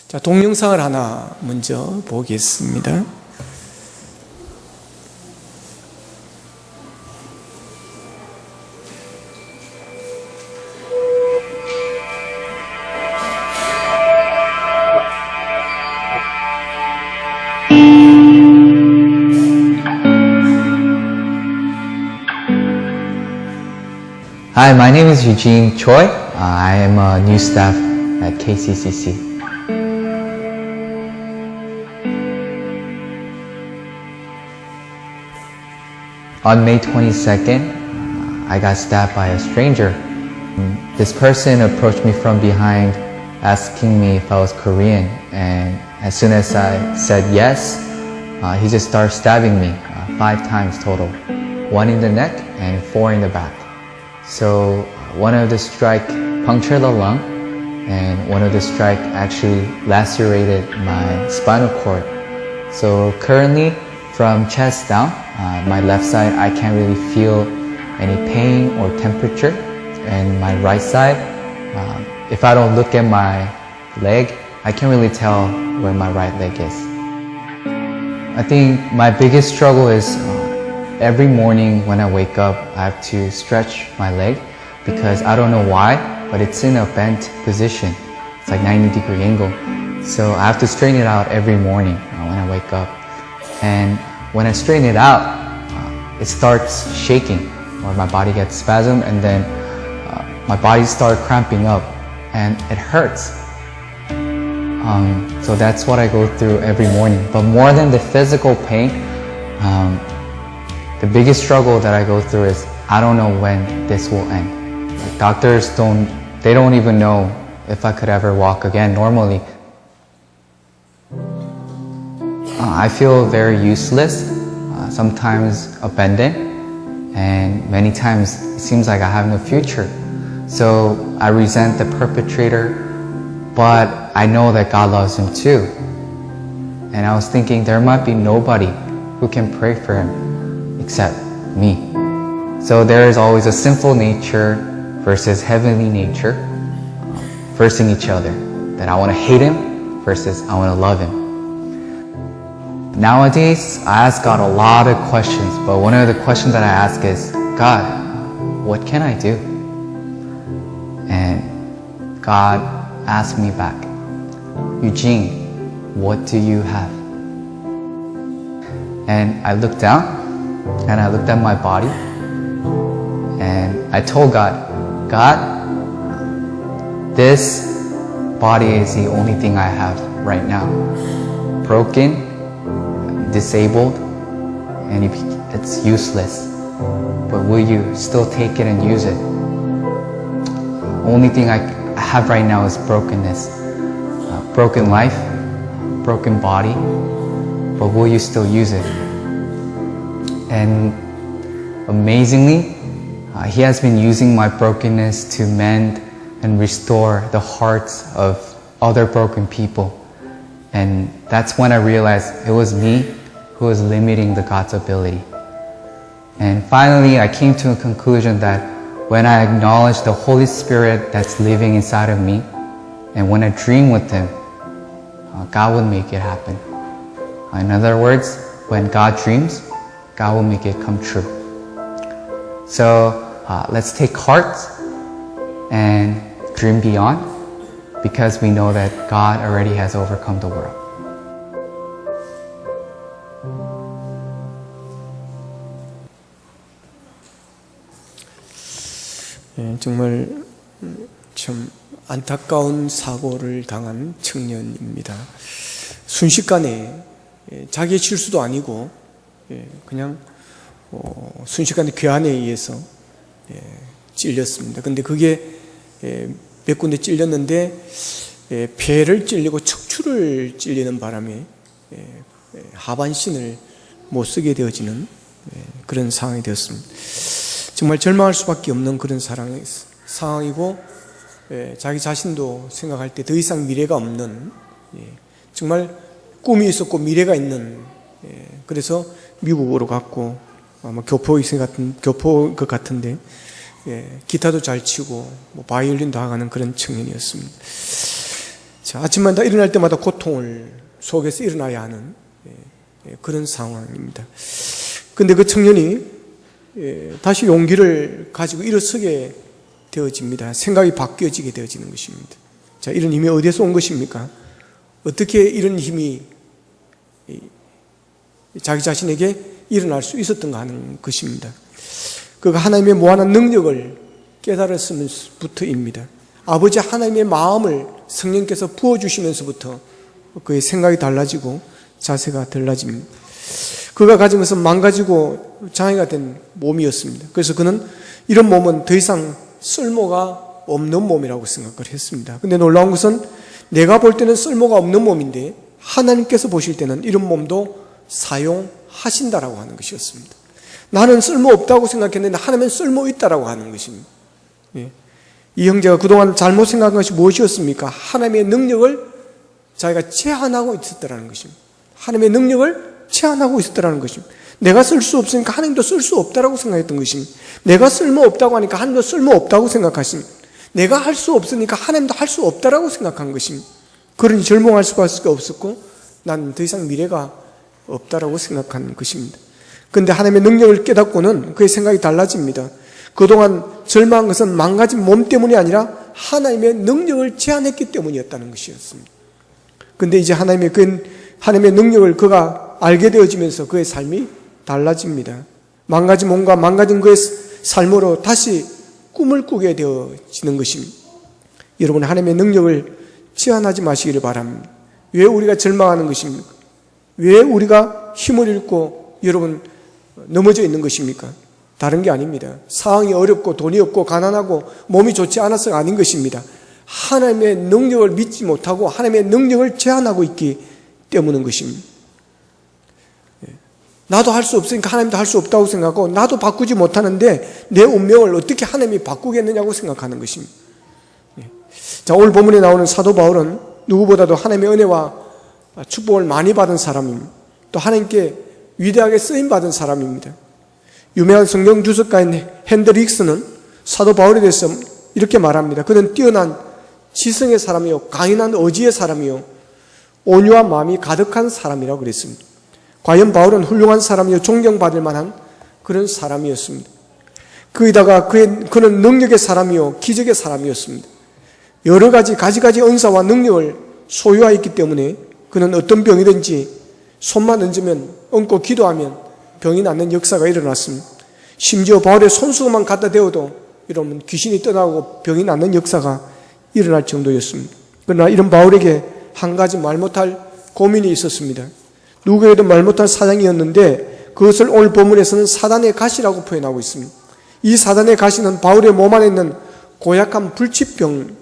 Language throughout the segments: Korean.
자, 동영상을 하나 먼저 보겠습니다. Hi, my name is Eugene Choi. I am a new staff at KCCC. On May 22nd, I got stabbed by a stranger. This person approached me from behind, asking me if I was Korean, and as soon as I said yes, he just started stabbing me 5 times total. 1 in the neck and 4 in the back. So one of the strike punctured the lung, and one of the strike actually lacerated my spinal cord. So currently, from chest down, my left side, I can't really feel any pain or temperature. And my right side, if I don't look at my leg, I can't really tell where my right leg is. I think my biggest struggle is every morning when I wake up, I have to stretch my leg because I don't know why, but it's in a bent position. It's like 90-degree angle. So I have to straighten it out every morning when I wake up. And when I straighten it out, it starts shaking, or my body gets spasm, and then my body starts cramping up, and it hurts. So that's what I go through every morning. But more than the physical pain, the biggest struggle that I go through is I don't know when this will end. Like doctors don't even know if I could ever walk again normally. I feel very useless, sometimes abandoned, and many times it seems like I have no future. So I resent the perpetrator, but I know that God loves him too. And I was thinking there might be nobody who can pray for him except me. So there is always a sinful nature versus heavenly nature versing each other. That I want to hate him versus I want to love him. Nowadays, I ask God a lot of questions, but one of the questions that I ask is, God, what can I do? And God asked me back, Eugene, what do you have? And I looked down, and I looked at my body, and I told God, this body is the only thing I have right now. Broken, disabled, and it's useless. But will you still take it and use it? Only thing I have right now is brokenness. Broken life, broken body, but will you still use it? And amazingly, he has been using my brokenness to mend and restore the hearts of other broken people. And that's when I realized it was me who was limiting the God's ability. And finally, I came to a conclusion that when I acknowledge the Holy Spirit that's living inside of me, and when I dream with Him, God will make it happen. In other words, when God dreams, God will make it come true. So let's take heart and dream beyond, because we know that God already has overcome the world. 정말 참 안타까운 사고를 당한 청년입니다. 순식간에 자기의 실수도 아니고 그냥 순식간에 괴한에 의해서 찔렸습니다. 근데 그게 몇 군데 찔렸는데 폐를 찔리고 척추를 찔리는 바람에 하반신을 못 쓰게 되어지는 그런 상황이 되었습니다. 정말 절망할 수밖에 없는 그런 상황이고, 자기 자신도 생각할 때 더 이상 미래가 없는, 정말 꿈이 있었고 미래가 있는, 그래서 미국으로 갔고 아마 교포 것 같은데, 기타도 잘 치고 바이올린도 하는 그런 청년이었습니다. 자, 아침마다 일어날 때마다 고통을 속에서 일어나야 하는 그런 상황입니다. 근데 그 청년이 다시 용기를 가지고 일어서게 되어집니다. 생각이 바뀌어지게 되어지는 것입니다. 자, 이런 힘이 어디에서 온 것입니까? 어떻게 이런 힘이 자기 자신에게 일어날 수 있었던가 하는 것입니다. 그가 하나님의 무한한 능력을 깨달았으면서부터입니다. 아버지 하나님의 마음을 성령께서 부어주시면서부터 그의 생각이 달라지고 자세가 달라집니다. 그가 가진 것은 망가지고 장애가 된 몸이었습니다. 그래서 그는 이런 몸은 더 이상 쓸모가 없는 몸이라고 생각을 했습니다. 근데 놀라운 것은 내가 볼 때는 쓸모가 없는 몸인데 하나님께서 보실 때는 이런 몸도 사용하신다라고 하는 것이었습니다. 나는 쓸모없다고 생각했는데 하나님은 쓸모있다라고 하는 것입니다. 이 형제가 그동안 잘못 생각한 것이 무엇이었습니까? 하나님의 능력을 자기가 제한하고 있었다는 것입니다. 하나님의 능력을 제한하고 있었다는 것입니다. 내가 쓸 수 없으니까 하나님도 쓸 수 없다라고 생각했던 것입니다. 내가 쓸모없다고 하니까 하나님도 쓸모없다고 생각하십니다. 내가 할 수 없으니까 하나님도 할 수 없다라고 생각한 것입니다. 그러니 절망할 수밖에 없었고 난 더 이상 미래가 없다라고 생각한 것입니다. 그런데 하나님의 능력을 깨닫고는 그의 생각이 달라집니다. 그동안 절망한 것은 망가진 몸 때문이 아니라 하나님의 능력을 제한했기 때문이었다는 것이었습니다. 그런데 이제 하나님의 능력을 그가 알게 되어지면서 그의 삶이 달라집니다. 망가진 몸과 망가진 그의 삶으로 다시 꿈을 꾸게 되어지는 것입니다. 여러분, 하나님의 능력을 제한하지 마시기를 바랍니다. 왜 우리가 절망하는 것입니까? 왜 우리가 힘을 잃고 여러분 넘어져 있는 것입니까? 다른 게 아닙니다. 상황이 어렵고 돈이 없고 가난하고 몸이 좋지 않아서가 아닌 것입니다. 하나님의 능력을 믿지 못하고 하나님의 능력을 제한하고 있기 때문인 것입니다. 나도 할 수 없으니까 하나님도 할 수 없다고 생각하고 나도 바꾸지 못하는데 내 운명을 어떻게 하나님이 바꾸겠느냐고 생각하는 것입니다. 자, 오늘 본문에 나오는 사도 바울은 누구보다도 하나님의 은혜와 축복을 많이 받은 사람입니다. 또 하나님께 위대하게 쓰임받은 사람입니다. 유명한 성경 주석가인 핸드릭스는 사도 바울에 대해서 이렇게 말합니다. 그는 뛰어난 지성의 사람이요, 강인한 의지의 사람이요, 온유한 마음이 가득한 사람이라고 그랬습니다. 과연 바울은 훌륭한 사람이요, 존경받을 만한 그런 사람이었습니다. 거기다가 그는 능력의 사람이요, 기적의 사람이었습니다. 여러 가지 가지가지 은사와 능력을 소유하였기 때문에 그는 어떤 병이든지 손만 얹고 기도하면 병이 낫는 역사가 일어났습니다. 심지어 바울의 손수건만 갖다 대어도 이러면 귀신이 떠나고 병이 낫는 역사가 일어날 정도였습니다. 그러나 이런 바울에게 한 가지 말 못할 고민이 있었습니다. 누구에게도 말 못할 사정이었는데 그것을 오늘 본문에서는 사단의 가시라고 표현하고 있습니다. 이 사단의 가시는 바울의 몸 안에 있는 고약한 불치병을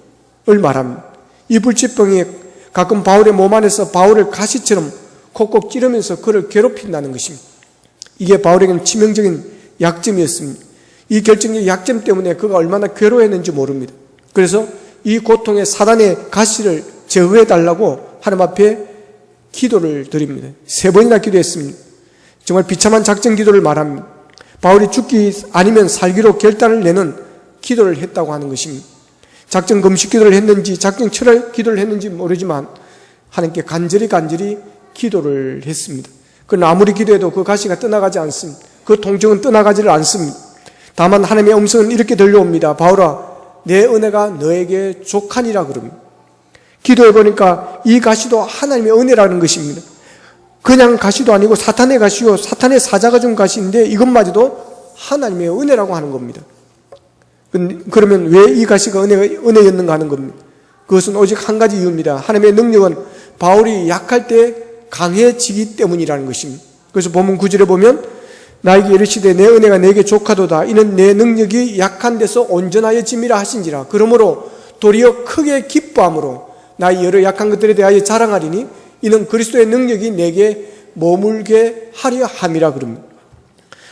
말합니다. 이 불치병이 가끔 바울의 몸 안에서 바울을 가시처럼 콕콕 찌르면서 그를 괴롭힌다는 것입니다. 이게 바울에게는 치명적인 약점이었습니다. 이 결정적 약점 때문에 그가 얼마나 괴로워했는지 모릅니다. 그래서 이 고통의 사단의 가시를 제거해달라고 하나님 앞에 기도를 드립니다. 3번이나 기도했습니다. 정말 비참한 작전 기도를 말합니다. 바울이 죽기 아니면 살기로 결단을 내는 기도를 했다고 하는 것입니다. 작전 금식 기도를 했는지 작전 철학 기도를 했는지 모르지만 하나님께 간절히 기도를 했습니다. 그러나 아무리 기도해도 그 가시가 떠나가지 않습니다. 그 통증은 떠나가지를 않습니다. 다만 하나님의 음성은 이렇게 들려옵니다. 바울아, 내 은혜가 너에게 족하니라 그럽니다. 기도해보니까 이 가시도 하나님의 은혜라는 것입니다. 그냥 가시도 아니고 사탄의 가시요, 사탄의 사자가 준 가시인데 이것마저도 하나님의 은혜라고 하는 겁니다. 그러면 왜 이 가시가 은혜였는가 하는 겁니다. 그것은 오직 한 가지 이유입니다. 하나님의 능력은 바울이 약할 때 강해지기 때문이라는 것입니다. 그래서 본문 9절에 보면 나에게 이르시되 내 은혜가 내게 족하도다. 이는 내 능력이 약한 데서 온전하여짐이라 하신지라. 그러므로 도리어 크게 기뻐함으로 나의 여러 약한 것들에 대하여 자랑하리니 이는 그리스도의 능력이 내게 머물게 하려 함이라 그럽니다.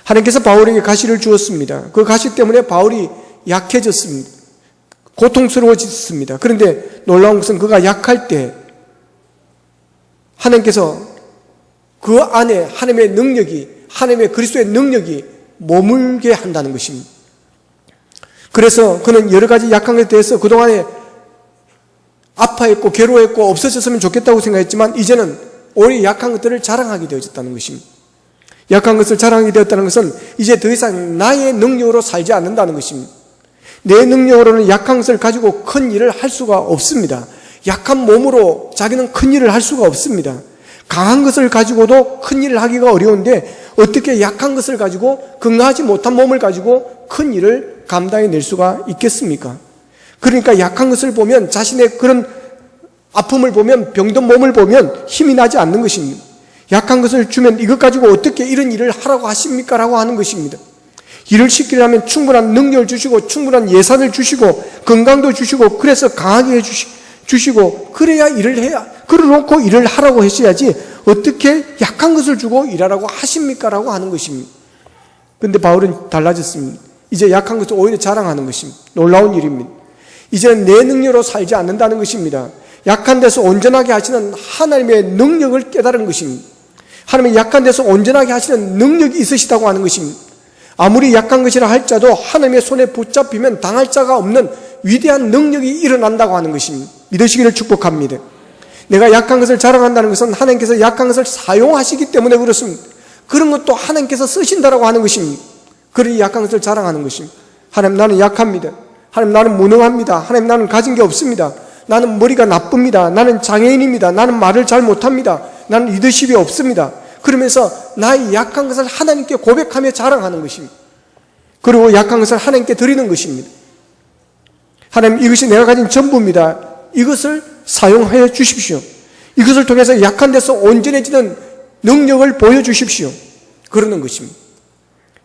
하나님께서 바울에게 가시를 주었습니다. 그 가시 때문에 바울이 약해졌습니다. 고통스러워졌습니다. 그런데 놀라운 것은 그가 약할 때 하나님께서 그 안에 하나님의 능력이, 하나님의 그리스도의 능력이 머물게 한다는 것입니다. 그래서 그는 여러 가지 약한 것에 대해서 그동안에 아파했고 괴로워했고 없어졌으면 좋겠다고 생각했지만 이제는 오히려 약한 것들을 자랑하게 되어졌다는 것입니다. 약한 것을 자랑하게 되었다는 것은 이제 더 이상 나의 능력으로 살지 않는다는 것입니다. 내 능력으로는 약한 것을 가지고 큰 일을 할 수가 없습니다. 약한 몸으로 자기는 큰 일을 할 수가 없습니다. 강한 것을 가지고도 큰 일을 하기가 어려운데 어떻게 약한 것을 가지고 건강하지 못한 몸을 가지고 큰 일을 감당해낼 수가 있겠습니까? 그러니까 약한 것을 보면 자신의 그런 아픔을 보면 병든 몸을 보면 힘이 나지 않는 것입니다. 약한 것을 주면 이것 가지고 어떻게 이런 일을 하라고 하십니까? 라고 하는 것입니다. 일을 시키려면 충분한 능력을 주시고 충분한 예산을 주시고 건강도 주시고 그래서 강하게 주시고 그래야 일을 해야 그러놓고 일을 하라고 하셔야지 어떻게 약한 것을 주고 일하라고 하십니까? 라고 하는 것입니다. 그런데 바울은 달라졌습니다. 이제 약한 것을 오히려 자랑하는 것입니다. 놀라운 일입니다. 이제는 내 능력으로 살지 않는다는 것입니다. 약한 데서 온전하게 하시는 하나님의 능력을 깨달은 것입니다. 하나님의 약한 데서 온전하게 하시는 능력이 있으시다고 하는 것입니다. 아무리 약한 것이라 할지라도 하나님의 손에 붙잡히면 당할 자가 없는 위대한 능력이 일어난다고 하는 것입니다. 믿으시기를 축복합니다. 내가 약한 것을 자랑한다는 것은 하나님께서 약한 것을 사용하시기 때문에 그렇습니다. 그런 것도 하나님께서 쓰신다라고 하는 것입니다. 그러니 약한 것을 자랑하는 것입니다. 하나님 나는 약합니다. 하나님 나는 무능합니다. 하나님 나는 가진 게 없습니다. 나는 머리가 나쁩니다. 나는 장애인입니다. 나는 말을 잘 못합니다. 나는 리더십이 없습니다. 그러면서 나의 약한 것을 하나님께 고백하며 자랑하는 것입니다. 그리고 약한 것을 하나님께 드리는 것입니다. 하나님 이것이 내가 가진 전부입니다. 이것을 사용하여 주십시오. 이것을 통해서 약한 데서 온전해지는 능력을 보여주십시오. 그러는 것입니다.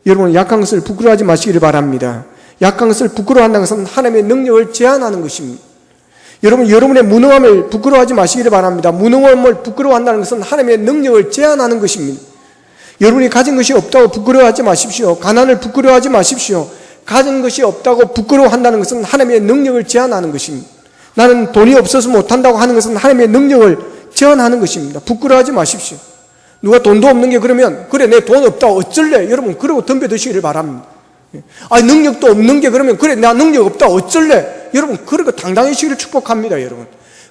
여러분 약한 것을 부끄러워하지 마시기를 바랍니다. 약한 것을 부끄러워한다는 것은 하나님의 능력을 제한하는 것입니다. 여러분 여러분의 무능함을 부끄러워하지 마시기를 바랍니다. 무능함을 부끄러워한다는 것은 하나님의 능력을 제한하는 것입니다. 여러분이 가진 것이 없다고 부끄러워하지 마십시오. 가난을 부끄러워하지 마십시오. 가진 것이 없다고 부끄러워한다는 것은 하나님의 능력을 제한하는 것입니다. 나는 돈이 없어서 못한다고 하는 것은 하나님의 능력을 제한하는 것입니다. 부끄러워하지 마십시오. 누가 돈도 없는 게 그러면 그래 내 돈 없다 어쩔래? 여러분 그러고 덤벼드시기를 바랍니다. 능력도 없는 게 그러면 그래 나 능력 없다 어쩔래? 여러분 그러고 당당해지기를 축복합니다. 여러분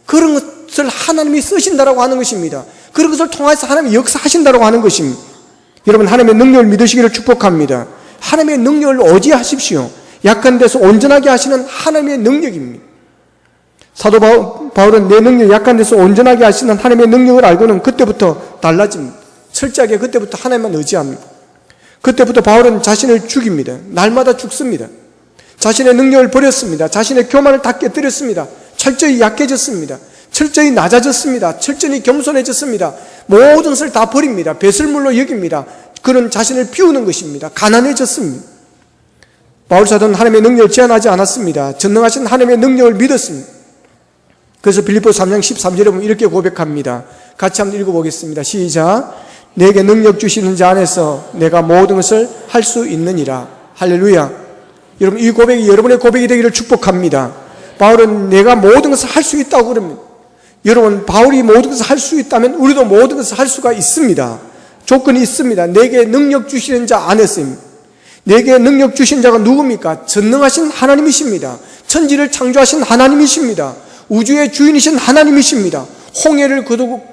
그런 것을 하나님이 쓰신다라고 하는 것입니다. 그런 것을 통해서 하나님이 역사하신다라고 하는 것입니다. 여러분 하나님의 능력을 믿으시기를 축복합니다. 하나님의 능력을 의지하십시오. 약한 데서 온전하게 하시는 하나님의 능력입니다. 사도 바울은 내 능력 약한 데서 온전하게 하시는 하나님의 능력을 알고는 그때부터 달라집니다. 철저하게 그때부터 하나님만 의지합니다. 그때부터 바울은 자신을 죽입니다. 날마다 죽습니다. 자신의 능력을 버렸습니다. 자신의 교만을 다 깨뜨렸습니다. 철저히 약해졌습니다. 철저히 낮아졌습니다. 철저히 겸손해졌습니다. 모든 것을 다 버립니다. 배설물로 여깁니다. 그런 자신을 비우는 것입니다. 가난해졌습니다. 바울 사도는 하나님의 능력을 제한하지 않았습니다. 전능하신 하나님의 능력을 믿었습니다. 그래서 빌립보서 3장 13절에 보면 이렇게 고백합니다. 같이 한번 읽어보겠습니다. 시작. 내게 능력 주시는 자 안에서 내가 모든 것을 할 수 있느니라. 할렐루야. 여러분 이 고백이 여러분의 고백이 되기를 축복합니다. 바울은 내가 모든 것을 할 수 있다고 그럽니다. 여러분 바울이 모든 것을 할 수 있다면 우리도 모든 것을 할 수가 있습니다. 조건이 있습니다. 내게 능력 주시는 자 안에서입니다. 내게 능력 주신 자가 누굽니까? 전능하신 하나님이십니다. 천지를 창조하신 하나님이십니다. 우주의 주인이신 하나님이십니다. 홍해를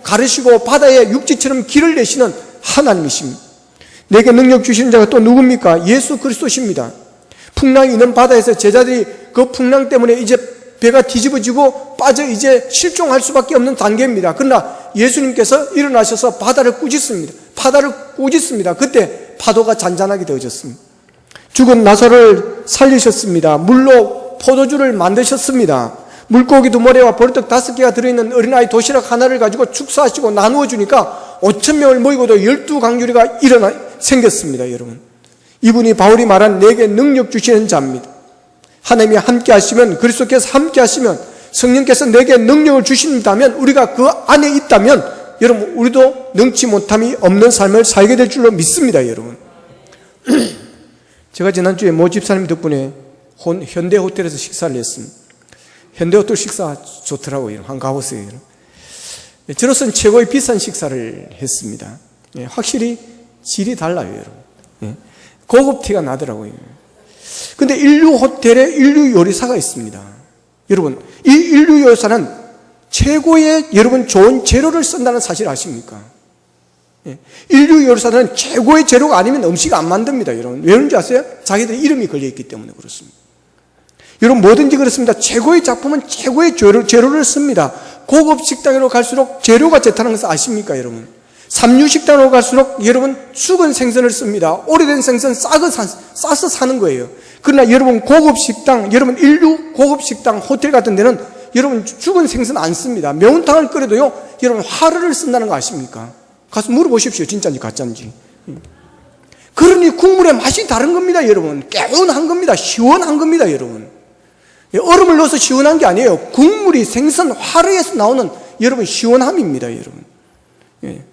가르시고 바다에 육지처럼 길을 내시는 하나님이십니다. 내게 능력 주시는 자가 또 누굽니까? 예수 그리스도십니다. 풍랑이 있는 바다에서 제자들이 그 풍랑 때문에 이제 배가 뒤집어지고 빠져 이제 실종할 수밖에 없는 단계입니다. 그러나 예수님께서 일어나셔서 바다를 꾸짖습니다. 그때 파도가 잔잔하게 되어졌습니다. 죽은 나사로를 살리셨습니다. 물로 포도주를 만드셨습니다. 물고기 2마리와 보리떡 5개가 들어있는 어린아이 도시락 하나를 가지고 축사하시고 나누어 주니까 5,000명을 모이고도 12강주리가 생겼습니다. 여러분 이분이 바울이 말한 내게 능력 주시는 자입니다. 하나님이 함께 하시면 그리스도께서 함께 하시면 성령께서 내게 능력을 주신다면 우리가 그 안에 있다면 여러분 우리도 능치 못함이 없는 삶을 살게 될 줄로 믿습니다. 여러분 제가 지난주에 모 집사님 덕분에 현대호텔에서 식사를 했습니다. 현대호텔 식사 좋더라고요. 한번 가보세요. 저로서는 최고의 비싼 식사를 했습니다. 확실히 질이 달라요. 여러분 고급 티가 나더라고요. 근데 인류 호텔에 인류 요리사가 있습니다. 여러분 이 인류 요리사는 최고의 여러분 좋은 재료를 쓴다는 사실 아십니까? 예. 인류 요리사들은 최고의 재료가 아니면 음식 안 만듭니다, 여러분. 왜 그런지 아세요? 자기들 이름이 걸려있기 때문에 그렇습니다. 여러분 뭐든지 그렇습니다. 최고의 작품은 최고의 재료를 씁니다. 고급 식당으로 갈수록 재료가 좋다는 것을 아십니까, 여러분? 삼류 식당으로 갈수록 여러분 죽은 생선을 씁니다. 오래된 생선 싸서 사는 거예요. 그러나 여러분 고급 식당, 여러분 인류 고급 식당, 호텔 같은 데는 여러분 죽은 생선 안 씁니다. 매운탕을 끓여도요, 여러분 화르를 쓴다는 거 아십니까? 가서 물어보십시오. 진짜인지 가짜인지. 그러니 국물의 맛이 다른 겁니다, 여러분. 개운한 겁니다. 시원한 겁니다, 여러분. 얼음을 넣어서 시원한 게 아니에요. 국물이 생선 화르에서 나오는 여러분 시원함입니다, 여러분. 예.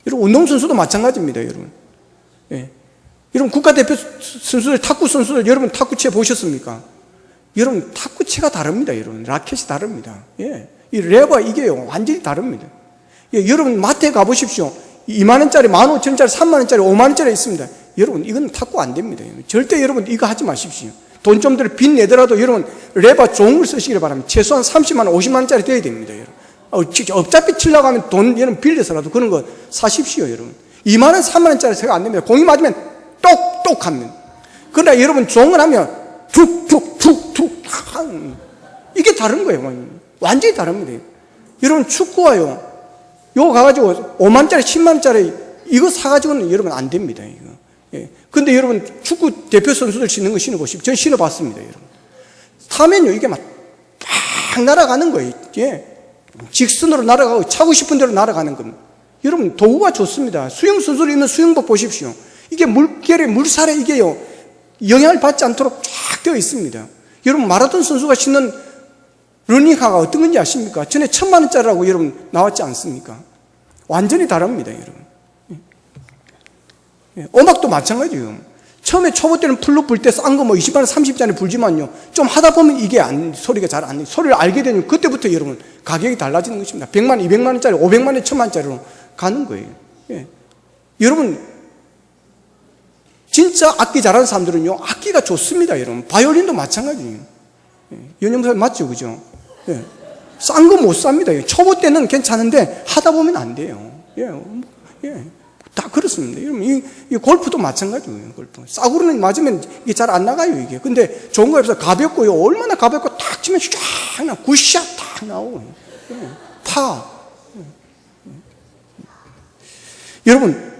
여러분 운동선수도 마찬가지입니다, 여러분. 예. 여러분 국가대표 선수들, 탁구 선수들, 여러분 탁구채 보셨습니까? 여러분 탁구채가 다릅니다, 여러분. 라켓이 다릅니다. 예. 이 레버 이게요, 완전히 다릅니다. 예. 여러분 마트에 가보십시오. 2만원짜리, 15,000원짜리, 3만원짜리, 5만원짜리 있습니다. 여러분 이건 탁구 안 됩니다. 절대 여러분 이거 하지 마십시오. 돈 좀 더 빚 내더라도 여러분 레버 좋은 걸 쓰시길 바랍니다. 최소한 30만원, 50만원짜리 돼야 됩니다, 여러분. 어차피 치려고 하면 돈 여러분 빌려서라도 그런 거 사십시오, 여러분. 2만원, 3만원짜리 생각 안 됩니다. 공이 맞으면 똑똑 합니다. 그러나 여러분 좋은 걸 하면 툭툭툭툭 이게 다른 거예요. 완전히 다릅니다. 여러분 축구와요, 요거 가가지고 5만원짜리, 10만원짜리 이거 사가지고는 여러분 안 됩니다, 이거. 예. 근데 여러분 축구 대표 선수들 신는 거 신어보십시오. 전 신어봤습니다, 여러분. 타면요 이게 막 팍 날아가는 거예요. 예. 직선으로 날아가고 차고 싶은 대로 날아가는 겁니다. 여러분 도구가 좋습니다. 수영 선수를 입는 수영복 보십시오. 이게 물결에 물살에 이게요 영향을 받지 않도록 쫙 되어 있습니다. 여러분 마라톤 선수가 신는 러닝화가 어떤 건지 아십니까? 전에 1,000만원짜리라고 여러분 나왔지 않습니까? 완전히 다릅니다, 여러분. 음악도 마찬가지예요. 처음에 초보 때는 플룻 불 때 싼 거 뭐 20만원, 30만원짜리 불지만요, 좀 하다 보면 이게 소리가 잘 안, 소리를 알게 되면 그때부터 여러분 가격이 달라지는 것입니다. 100만원, 200만원짜리, 500만원, 1000만원짜리로 가는 거예요. 예. 여러분 진짜 악기 잘하는 사람들은요 악기가 좋습니다, 여러분. 바이올린도 마찬가지예요. 예. 연영사 맞죠, 그죠? 예. 싼 거 못 삽니다. 초보 때는 괜찮은데 하다 보면 안 돼요. 예. 예. 다 그렇습니다. 여러분, 이 골프도 마찬가지예요, 골프. 싸구려는 맞으면 이게 잘 안 나가요, 이게. 근데 좋은 거 없어서 가볍고요. 얼마나 가볍고 탁 치면 쫙 나, 굿샷 탁 나오고. 예. 파. 여러분,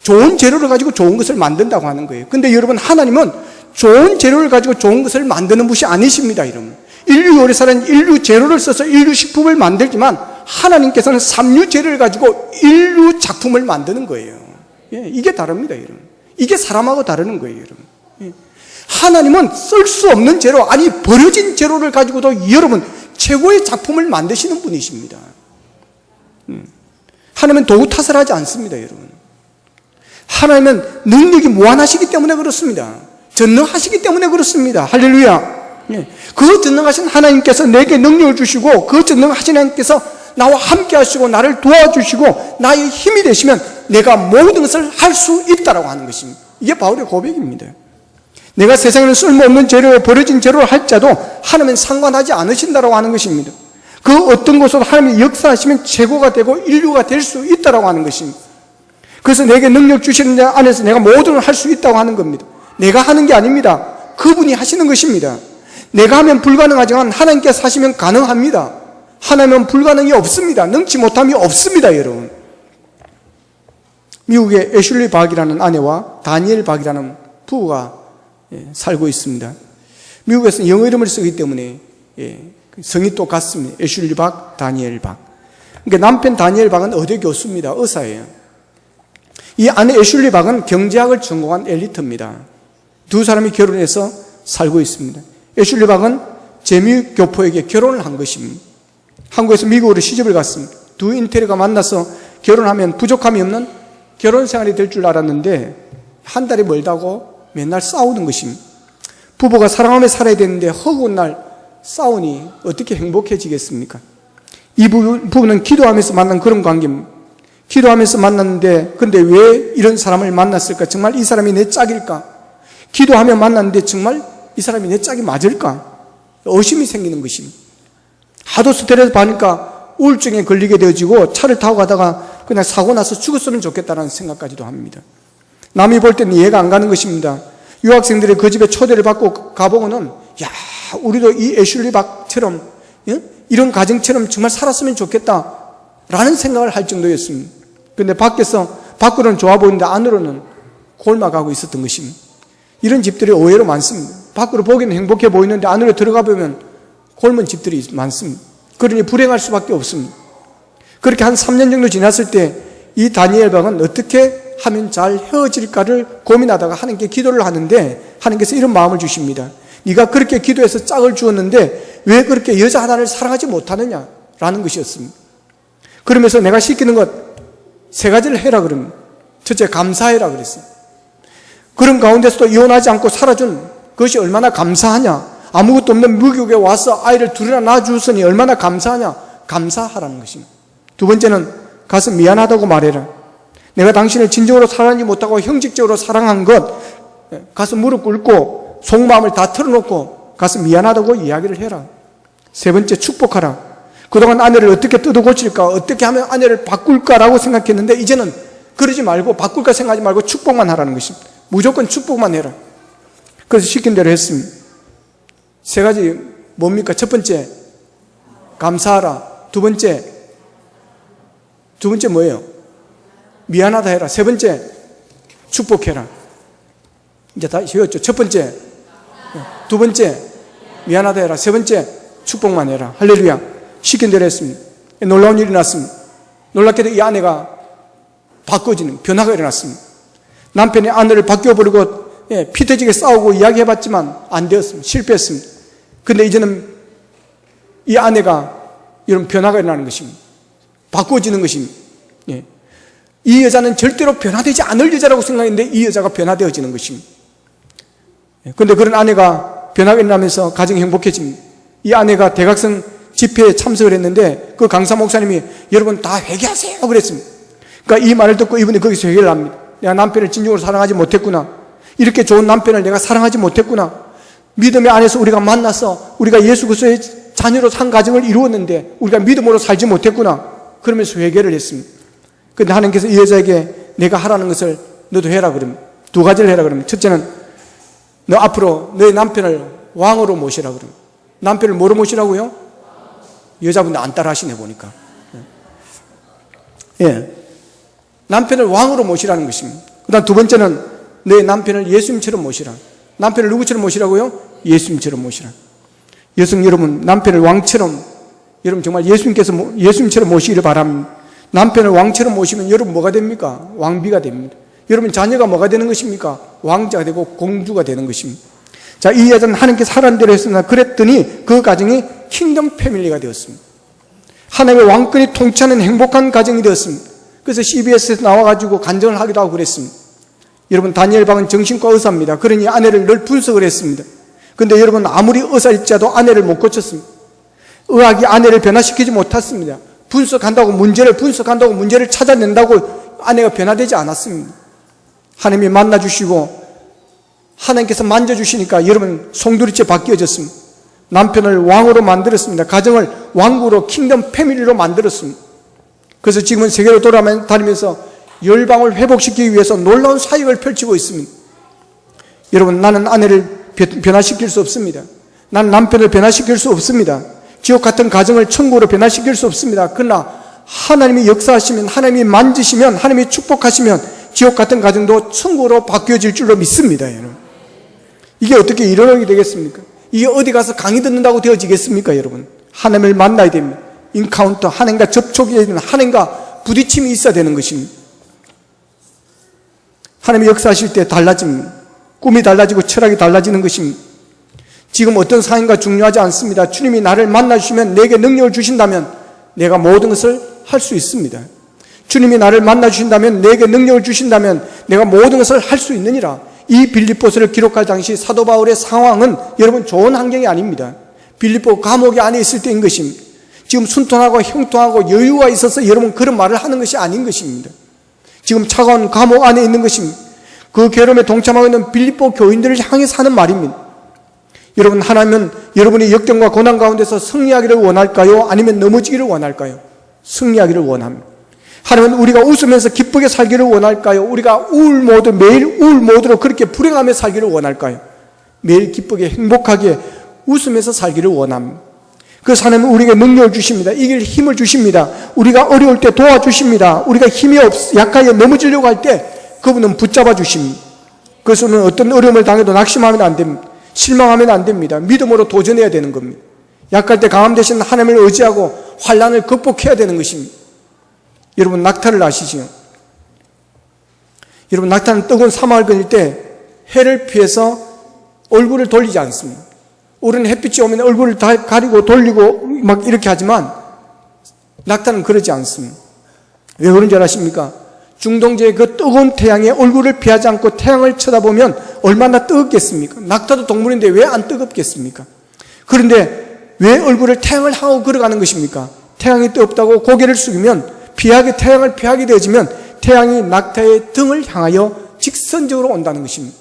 좋은 재료를 가지고 좋은 것을 만든다고 하는 거예요. 근데 여러분, 하나님은 좋은 재료를 가지고 좋은 것을 만드는 분이 아니십니다, 여러분. 인류 요리사는 인류 재료를 써서 인류 식품을 만들지만 하나님께서는 삼류 재료를 가지고 인류 작품을 만드는 거예요. 예, 이게 다릅니다, 여러분. 이게 사람하고 다르는 거예요, 여러분. 예. 하나님은 쓸 수 없는 재료, 아니 버려진 재료를 가지고도 여러분 최고의 작품을 만드시는 분이십니다. 하나님은 도구 탓을 하지 않습니다, 여러분. 하나님은 능력이 무한하시기 때문에 그렇습니다. 전능하시기 때문에 그렇습니다. 할렐루야. 예. 그 전능하신 하나님께서 내게 능력을 주시고 그 전능하신 하나님께서 나와 함께 하시고 나를 도와주시고 나의 힘이 되시면 내가 모든 것을 할 수 있다라고 하는 것입니다. 이게 바울의 고백입니다. 내가 세상에는 쓸모없는 재료에 버려진 재료를 할지라도 하나님은 상관하지 않으신다라고 하는 것입니다. 그 어떤 것으로 하나님이 역사하시면 최고가 되고 인류가 될 수 있다라고 하는 것입니다. 그래서 내게 능력 주시는 자 안에서 내가 모든 걸 할 수 있다고 하는 겁니다. 내가 하는 게 아닙니다. 그분이 하시는 것입니다. 내가 하면 불가능하지만 하나님께서 하시면 가능합니다. 하나님은 불가능이 없습니다. 능치 못함이 없습니다, 여러분. 미국의 애슐리 박이라는 아내와 다니엘 박이라는 부부가 살고 있습니다. 미국에서는 영어 이름을 쓰기 때문에 성이 똑같습니다. 애슐리 박, 다니엘 박. 그러니까 남편 다니엘 박은 의대 교수입니다. 의사예요. 이 아내 애슐리 박은 경제학을 전공한 엘리트입니다. 두 사람이 결혼해서 살고 있습니다. 애슐리 박은 재미육 교포에게 결혼을 한 것입니다. 한국에서 미국으로 시집을 갔습니다. 두 인테리어가 만나서 결혼하면 부족함이 없는 결혼 생활이 될 줄 알았는데 한 달이 멀다고 맨날 싸우는 것입니다. 부부가 사랑하며 살아야 되는데 허구한 날 싸우니 어떻게 행복해지겠습니까? 이 부부는 기도하면서 만난 그런 관계입니다. 기도하면서 만났는데 근데 왜 이런 사람을 만났을까? 정말 이 사람이 내 짝일까? 기도하며 만났는데 정말 이 사람이 내 짝이 맞을까? 의심이 생기는 것입니다. 하도 스트레스 받으니까 우울증에 걸리게 되어지고 차를 타고 가다가 그냥 사고 나서 죽었으면 좋겠다는 생각까지도 합니다. 남이 볼 때는 이해가 안 가는 것입니다. 유학생들이 그 집에 초대를 받고 가보고는 야, 우리도 이 애슐리 박처럼 이런 가정처럼 정말 살았으면 좋겠다라는 생각을 할 정도였습니다. 그런데 밖으로는 좋아 보이는데 안으로는 골마가고 있었던 것입니다. 이런 집들이 의외로 많습니다. 밖으로 보기는 행복해 보이는데 안으로 들어가 보면 골문 집들이 많습니다. 그러니 불행할 수밖에 없습니다. 그렇게 한 3년 정도 지났을 때 이 다니엘 방은 어떻게 하면 잘 헤어질까를 고민하다가 하나님께 기도를 하는데 하나님께서 이런 마음을 주십니다. 네가 그렇게 기도해서 짝을 주었는데 왜 그렇게 여자 하나를 사랑하지 못하느냐라는 것이었습니다. 그러면서 내가 시키는 것 3가지를 해라 그럽니다. 첫째, 감사해라 그랬어요. 그런 가운데서도 이혼하지 않고 살아준 그것이 얼마나 감사하냐. 아무것도 없는 무교에 와서 아이를 둘이나 낳아주었으니 얼마나 감사하냐. 감사하라는 것입니다. 두 번째는 가서 미안하다고 말해라. 내가 당신을 진정으로 사랑하지 못하고 형식적으로 사랑한 것 가서 무릎 꿇고 속마음을 다 털어놓고 가서 미안하다고 이야기를 해라. 세 번째, 축복하라. 그동안 아내를 어떻게 뜯어 고칠까, 어떻게 하면 아내를 바꿀까라고 생각했는데 이제는 그러지 말고 바꿀까 생각하지 말고 축복만 하라는 것입니다. 무조건 축복만 해라. 그래서 시킨 대로 했습니다. 3가지 뭡니까? 첫 번째, 감사하라. 두 번째 뭐예요? 미안하다 해라. 세 번째, 축복해라. 이제 다 쉬웠죠. 첫 번째, 두 번째, 미안하다 해라. 세 번째, 축복만 해라. 할렐루야. 시킨 대로 했습니다. 놀라운 일이 났습니다. 놀랍게도 이 아내가 바꿔지는 변화가 일어났습니다. 남편이 아내를 바뀌어버리고 피 터지게 싸우고 이야기해봤지만 안 되었습니다. 실패했습니다. 근데 이제는 이 아내가 이런 변화가 일어나는 것입니다. 바꿔지는 것입니다. 이 여자는 절대로 변화되지 않을 여자라고 생각했는데 이 여자가 변화되어지는 것입니다. 그런데 그런 아내가 변화가 일어나면서 가정이 행복해집니다. 이 아내가 대각성 집회에 참석을 했는데 그 강사 목사님이 여러분 다 회개하세요 그랬습니다. 그러니까 이 말을 듣고 이분이 거기서 회개를 합니다. 내가 남편을 진정으로 사랑하지 못했구나. 이렇게 좋은 남편을 내가 사랑하지 못했구나. 믿음의 안에서 우리가 만나서 우리가 예수 그리스도의 자녀로 산 가정을 이루었는데 우리가 믿음으로 살지 못했구나. 그러면서 회개를 했습니다. 그런데 하나님께서 이 여자에게 내가 하라는 것을 너도 해라 그러면 2가지를 해라 그러면 첫째는 너 앞으로 너의 남편을 왕으로 모시라 그러면 남편을 뭐로 모시라고요? 여자분들 안 따라 하시네 보니까. 남편을 왕으로 모시라는 것입니다. 그 다음 두 번째는 너의 남편을 예수님처럼 모시라. 남편을 누구처럼 모시라고요? 예수님처럼 모시라. 여성 여러분, 남편을 왕처럼 여러분 정말 예수님처럼 모시기를 바랍니다. 남편을 왕처럼 모시면 여러분 뭐가 됩니까? 왕비가 됩니다. 여러분 자녀가 뭐가 되는 것입니까? 왕자가 되고 공주가 되는 것입니다. 자, 이 여자는 하나님께서 하라는 대로 했으나 그랬더니 그 가정이 킹덤 패밀리가 되었습니다. 하나님의 왕권이 통치하는 행복한 가정이 되었습니다. 그래서 CBS에서 나와가지고 간증을 하기도 하고 그랬습니다. 여러분 다니엘 방은 정신과 의사입니다. 그러니 아내를 늘 분석을 했습니다. 그런데 여러분 아무리 의사일지라도 아내를 못 고쳤습니다. 의학이 아내를 변화시키지 못했습니다. 문제를 문제를 찾아낸다고 아내가 변화되지 않았습니다. 하나님이 만나주시고 하나님께서 만져주시니까 여러분 송두리째 바뀌어졌습니다. 남편을 왕으로 만들었습니다. 가정을 왕국으로 킹덤 패밀리로 만들었습니다. 그래서 지금은 세계로 돌아다니면서 열방을 회복시키기 위해서 놀라운 사역을 펼치고 있습니다. 여러분 나는 아내를 변화시킬 수 없습니다. 나는 남편을 변화시킬 수 없습니다. 지옥 같은 가정을 천국으로 변화시킬 수 없습니다. 그러나 하나님이 역사하시면, 하나님이 만지시면, 하나님이 축복하시면 지옥 같은 가정도 천국으로 바뀌어질 줄로 믿습니다. 여러분. 이게 어떻게 일어나게 되겠습니까? 이게 어디 가서 강의 듣는다고 되어지겠습니까? 여러분. 하나님을 만나야 됩니다. 인카운터, 하나님과 접촉이 되는, 하나님과 부딪힘이 있어야 되는 것입니다. 하나님이 역사하실 때 달라집니다. 꿈이 달라지고 철학이 달라지는 것입니다. 지금 어떤 상황인가 중요하지 않습니다. 주님이 나를 만나주시면, 내게 능력을 주신다면 내가 모든 것을 할 수 있습니다. 주님이 나를 만나주신다면, 내게 능력을 주신다면 내가 모든 것을 할 수 있느니라. 이 빌립보서를 기록할 당시 사도 바울의 상황은 여러분 좋은 환경이 아닙니다. 빌립보 감옥에 안에 있을 때인 것입니다. 지금 순통하고 형통하고 여유가 있어서 여러분 그런 말을 하는 것이 아닌 것입니다. 지금 차가운 감옥 안에 있는 것입니다. 그 괴로움에 동참하고 있는 빌립보 교인들을 향해서 하는 말입니다. 여러분, 하나님은 여러분이 역경과 고난 가운데서 승리하기를 원할까요? 아니면 넘어지기를 원할까요? 승리하기를 원합니다. 하나님은 우리가 웃으면서 기쁘게 살기를 원할까요? 우리가 매일 우울 모드로 그렇게 불행하며 살기를 원할까요? 매일 기쁘게 행복하게 웃으면서 살기를 원합니다. 그래서 하나님은 우리에게 능력을 주십니다. 이길 힘을 주십니다. 우리가 어려울 때 도와주십니다. 우리가 힘이 약하게 넘어지려고 할 때 그분은 붙잡아 주십니다. 그래서 우리는 어떤 어려움을 당해도 낙심하면 안 됩니다. 실망하면 안 됩니다. 믿음으로 도전해야 되는 겁니다. 약할 때 강함 되신 하나님을 의지하고 환난을 극복해야 되는 것입니다. 여러분, 낙타를 아시지요? 여러분, 낙타는 뜨거운 사막을 거닐 때 해를 피해서 얼굴을 돌리지 않습니다. 우리는 햇빛이 오면 얼굴을 다 가리고 돌리고 막 이렇게 하지만 낙타는 그러지 않습니다. 왜 그런 줄 아십니까? 중동지의 그 뜨거운 태양에 얼굴을 피하지 않고 태양을 쳐다보면 얼마나 뜨겁겠습니까? 낙타도 동물인데 왜 안 뜨겁겠습니까? 그런데 왜 얼굴을 태양을 향하고 걸어가는 것입니까? 태양이 뜨겁다고 고개를 숙이면 태양을 피하게 되어지면 태양이 낙타의 등을 향하여 직선적으로 온다는 것입니다.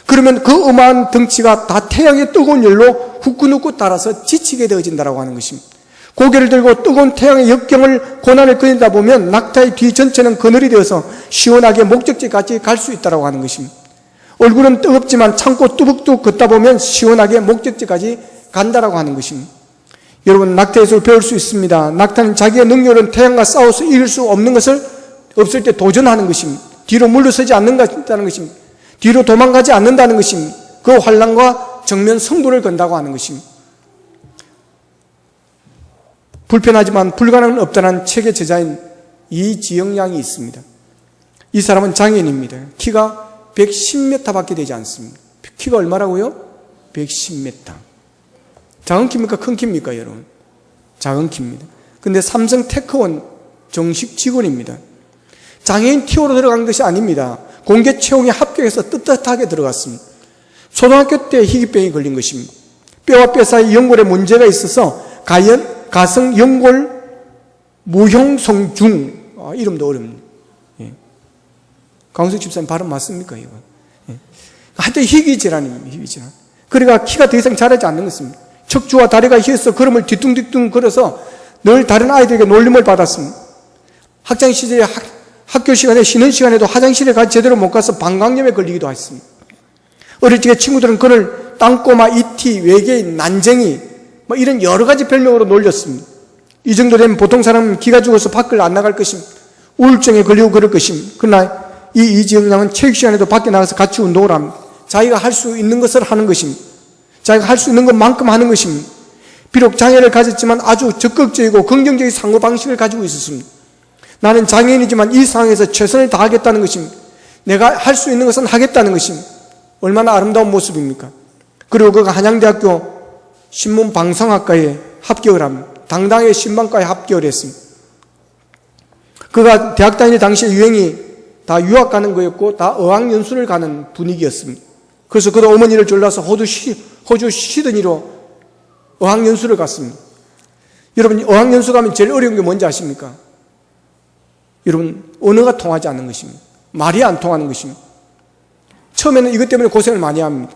그러면 그 어마한 덩치가 다 태양의 뜨거운 열로 후끈후끈 따라서 지치게 되어진다고 하는 것입니다. 고개를 들고 뜨거운 태양의 역경을 고난을 끊이다 보면 낙타의 뒤 전체는 그늘이 되어서 시원하게 목적지까지 갈 수 있다고 하는 것입니다. 얼굴은 뜨겁지만 참고 뚜벅뚜벅 걷다 보면 시원하게 목적지까지 간다라고 하는 것입니다. 여러분, 낙타에서 배울 수 있습니다. 낙타는 자기의 능력은 태양과 싸워서 이길 수 없는 것을 없을 때 도전하는 것입니다. 뒤로 물러서지 않는다는 것입니다. 뒤로 도망가지 않는다는 것입니다. 그 환난과 정면 승부를 건다고 하는 것입니다. 불편하지만 불가능은 없다는 책의 저자인 이지영 양이 있습니다. 이 사람은 장애인입니다. 키가 110m 밖에 되지 않습니다. 키가 얼마라고요? 110m. 작은 키입니까? 큰 키입니까, 여러분? 작은 키입니다. 근데 삼성 테크원 정식 직원입니다. 장애인 티오로 들어간 것이 아닙니다. 공개 채용에 합격해서 떳떳하게 들어갔습니다. 초등학교 때 희귀병이 걸린 것입니다. 뼈와 뼈 사이 연골에 문제가 있어서 가성 연골 무형성중, 이름도 어렵네요. 예. 강우석 집사님 발음 맞습니까, 이거? 예. 하여튼 희귀질환입니다, 희귀질환. 그러니까 키가 더 이상 자라지 않는 것입니다. 척추와 다리가 휘어서 걸음을 뒤뚱뒤뚱 걸어서 늘 다른 아이들에게 놀림을 받았습니다. 학창 시절에 학교 시간에 쉬는 시간에도 화장실에 제대로 못 가서 방광염에 걸리기도 했습니다. 어릴 적에 친구들은 그를 땅꼬마, 이티, 외계인, 난쟁이 이런 여러 가지 별명으로 놀렸습니다. 이 정도 되면 보통 사람은 기가 죽어서 밖을 안 나갈 것입니다. 우울증에 걸리고 그럴 것입니다. 그러나 이지영 양은 체육 시간에도 밖에 나가서 같이 운동을 합니다. 자기가 할 수 있는 것을 하는 것입니다. 자기가 할 수 있는 것만큼 하는 것입니다. 비록 장애를 가졌지만 아주 적극적이고 긍정적인 사고방식을 가지고 있었습니다. 나는 장애인이지만 이 상황에서 최선을 다하겠다는 것입니다. 내가 할 수 있는 것은 하겠다는 것입니다. 얼마나 아름다운 모습입니까? 그리고 그가 한양대학교 신문방송학과에 합격을 합니다. 당당하게 신방과에 합격을 했습니다. 그가 대학 다닐 당시에 유행이 다 유학 가는 거였고 다 어학연수를 가는 분위기였습니다. 그래서 그도 어머니를 졸라서 호주 시드니로 어학연수를 갔습니다. 여러분, 어학연수 가면 제일 어려운 게 뭔지 아십니까? 여러분, 언어가 통하지 않는 것입니다. 말이 안 통하는 것입니다. 처음에는 이것 때문에 고생을 많이 합니다.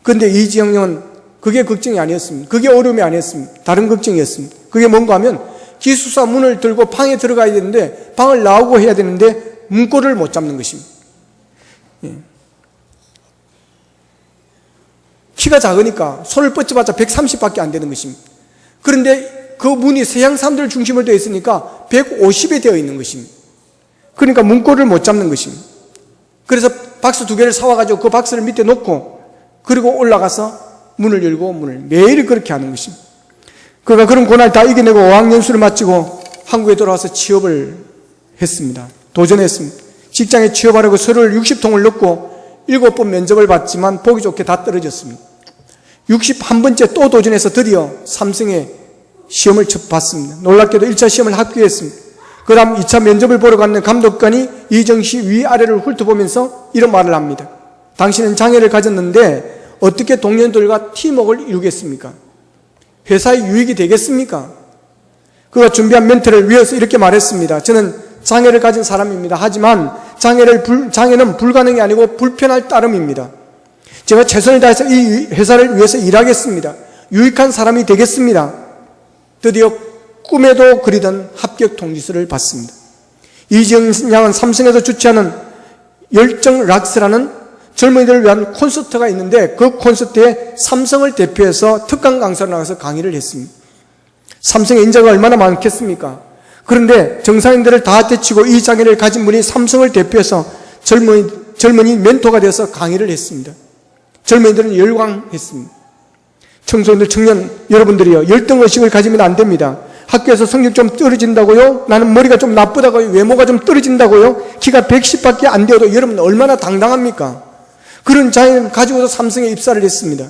그런데 이지영 양은 그게 걱정이 아니었습니다. 그게 어려움이 아니었습니다. 다른 걱정이었습니다. 그게 뭔가 하면 기숙사 문을 들고 방에 들어가야 되는데 방을 나오고 해야 되는데 문고리를 못 잡는 것입니다. 예. 키가 작으니까 손을 뻗쳐봤자 130밖에 안 되는 것입니다. 그런데 그 문이 서양 사람들 중심으로 되어 있으니까 150에 되어 있는 것입니다. 그러니까 문고리를 못 잡는 것입니다. 그래서 박스 2개를 사와가지고 그 박스를 밑에 놓고 그리고 올라가서 문을 열고 매일 그렇게 하는 것입니다. 그가 그런 고난을 다 이겨내고 어학연수를 마치고 한국에 돌아와서 취업을 했습니다. 도전했습니다. 직장에 취업하려고 서류를 60통을 넣고 7번 면접을 봤지만 보기 좋게 다 떨어졌습니다. 61번째 또 도전해서 드디어 삼성에 시험을 봤습니다. 놀랍게도 1차 시험을 합격했습니다. 그 다음 2차 면접을 보러 갔는 감독관이 이정 씨 위아래를 훑어보면서 이런 말을 합니다. 당신은 장애를 가졌는데 어떻게 동료들과 팀워크를 이루겠습니까? 회사의 유익이 되겠습니까? 그가 준비한 멘트를 위해서 이렇게 말했습니다. 저는 장애를 가진 사람입니다. 하지만 장애는 불가능이 아니고 불편할 따름입니다. 제가 최선을 다해서 이 회사를 위해서 일하겠습니다. 유익한 사람이 되겠습니다. 드디어 꿈에도 그리던 합격 통지서를 받습니다. 이지영 양은 삼성에서 주최하는 열정 락스라는 젊은이들을 위한 콘서트가 있는데 그 콘서트에 삼성을 대표해서 특강 강사로 나가서 강의를 했습니다. 삼성의 인재가 얼마나 많겠습니까? 그런데 정상인들을 다 제치고 이 장애를 가진 분이 삼성을 대표해서 젊은이 멘토가 되어서 강의를 했습니다. 젊은이들은 열광했습니다. 청소년들, 청년 여러분들이요, 열등의식을 가지면 안 됩니다. 학교에서 성적 좀 떨어진다고요? 나는 머리가 좀 나쁘다고요? 외모가 좀 떨어진다고요? 키가 110밖에 안 되어도 여러분 얼마나 당당합니까? 그런 자유를 가지고서 삼성에 입사를 했습니다.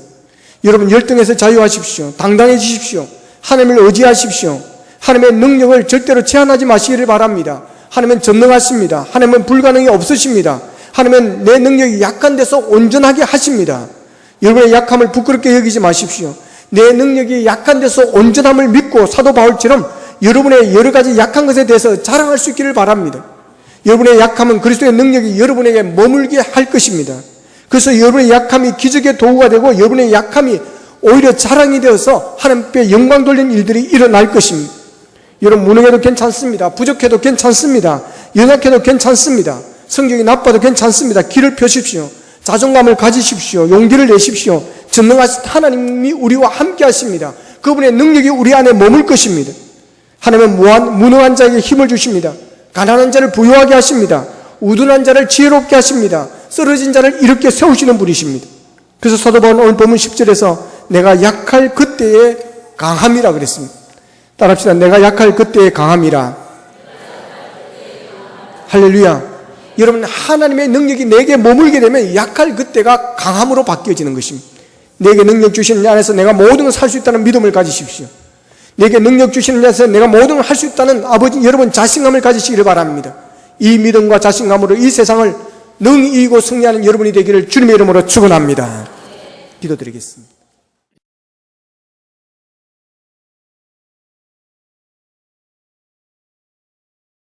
여러분 열등에서 자유하십시오. 당당해지십시오. 하나님을 의지하십시오. 하나님의 능력을 절대로 제한하지 마시기를 바랍니다. 하나님은 전능하십니다. 하나님은 불가능이 없으십니다. 하나님은 내 능력이 약한 데서 온전하게 하십니다. 여러분의 약함을 부끄럽게 여기지 마십시오. 내 능력이 약한 데서 온전함을 믿고 사도 바울처럼 여러분의 여러 가지 약한 것에 대해서 자랑할 수 있기를 바랍니다. 여러분의 약함은 그리스도의 능력이 여러분에게 머물게 할 것입니다. 그래서 여러분의 약함이 기적의 도구가 되고 여러분의 약함이 오히려 자랑이 되어서 하나님 앞에 영광 돌리는 일들이 일어날 것입니다. 여러분 무능해도 괜찮습니다. 부족해도 괜찮습니다. 연약해도 괜찮습니다. 성격이 나빠도 괜찮습니다. 길을 펴십시오. 자존감을 가지십시오. 용기를 내십시오. 전능하신 하나님이 우리와 함께 하십니다. 그분의 능력이 우리 안에 머물 것입니다. 하나님은 무능한 자에게 힘을 주십니다. 가난한 자를 부유하게 하십니다. 우둔한 자를 지혜롭게 하십니다. 쓰러진 자를 이렇게 세우시는 분이십니다. 그래서 사도 바울은 오늘 본문 10절에서 내가 약할 그때의 강함이라 그랬습니다. 따라합시다. 내가 약할 그때의 강함이라. 할렐루야. 여러분 하나님의 능력이 내게 머물게 되면 약할 그때가 강함으로 바뀌어지는 것입니다. 내게 능력 주시는 자 안에서 내가 모든 걸 할 수 있다는 믿음을 가지십시오. 내게 능력 주시는 자 안에서 내가 모든 걸 할 수 있다는 아버지 여러분 자신감을 가지시기를 바랍니다. 이 믿음과 자신감으로 이 세상을 능히 이기고 승리하는 여러분이 되기를 주님의 이름으로 축원합니다. 기도드리겠습니다.